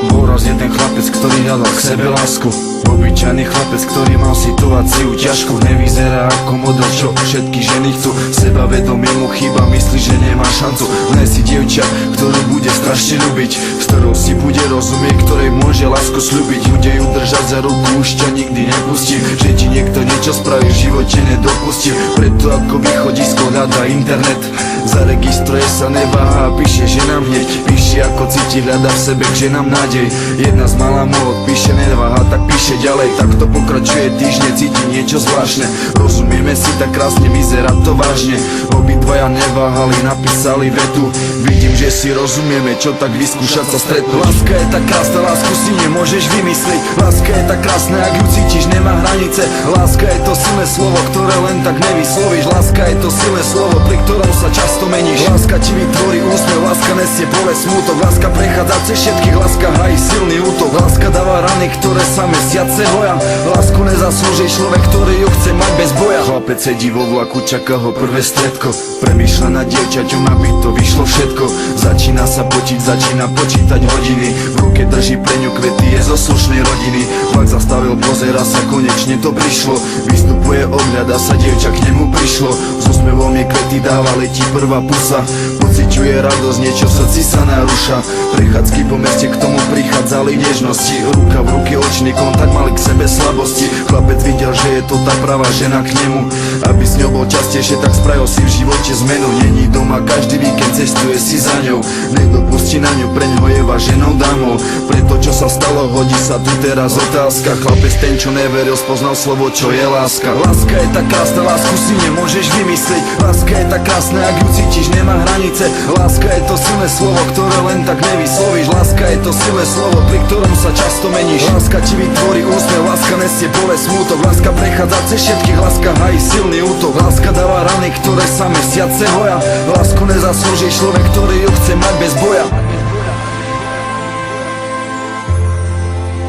Bol raz jeden chlapec, ktorý hľadal k sebe lásku. Obyčajný chlapec, ktorý mal situáciu ťažkú. Nevyzerá ako model, čo všetky ženy chcú. Sebavedomie mu chýba, myslí, že nemá šancu. Nájsť si dievča, ktorú bude strašne ľúbiť, s ktorou si bude rozumieť, ktorej môže lásku sľúbiť. Bude ju držať za ruku, už ťa nikdy nepustí. Že ti niekto niečo spraví, v živote nedopustí. Preto ako východisko hľadá internet. Zaregistruje sa, neváha a píše, že nám hneď. Píše ako cíti, hľadá v sebe k ženám nádej. Jedna z mála mu odpíše, neváha, tak píše ďalej. Takto pokračuje týždne, cíti niečo zvláštne. Rozumieme si, tak krásne, vyzerá to vážne. Obidvaja neváhali, napísali vetu. Vidím, že si rozumieme, čo tak vyskúšať sa stretnúť. Láska je tak krásna, lásku si nemôžeš vymyslieť. Láska je tak krásna, ak ju cítiš, nemá hranice. Láska je to silné slovo, ktoré len tak nevyslovíš. Láska je to silné slovo, pri ktorom sa často meníš. Láska ti vytvorí úsmev, láska nesie bolesť, smútok. Láska prechádza cez všetkých, láska hájí silný útok. Láska dáva rany, ktoré sa mesiace hoja. Lásku nezaslúži človek, ktorý ju chce mať bez boja. Chlapec sedí vo vlaku, čaká ho prvé stredko. Premýšľa nad dievčaťom, aby to vyšlo všetko. Začína sa potiť, začína počítať hodiny. V ruke drží pre ňu kvety, je zo slušnej rodiny. Vlak zastavil, pozerá sa, konečne to prišlo. Vystupuje, ohľada sa, dievča k nemu prišlo. S úsmevom jej kvety dáva, letí prvá pusa. Pociťuje radosť, niečo v srdci sa narúša. Prechádzky po meste, k tomu prichádzali nežnosti. Ruka v ruke, očný kontakt, mali k sebe slabosti. Chlapec videl, že je to tá pravá žena k nemu. Aby s ňou bol častejšie, tak spravil si v živote zmenu. Není doma, každý víkend cestuje si za ňou. Nedopustí na ňu, preňho je váženou dámou. Preto čo sa stalo, hodí sa tu teraz otázka. Chlapec ten, čo neveril, spoznal slovo, čo je láska. Láska je tak krásna, lásku si nemôžeš vymyslieť. Láska je tak krásna, ak ju cítiš, nemá hranice. Láska je to silné slovo, ktoré len tak nevyslovíš. Láska je to silné slovo, pri ktorom sa často meníš. Láska ti vytvorí úsmev, láska nesie bolesť, smútok. Láska prechádza cez všetkých, láska hájí silný útok. Láska dáva rany, ktoré sa mesiace hoja. Lásku nezaslúži človek, ktorý ju chce mať bez boja.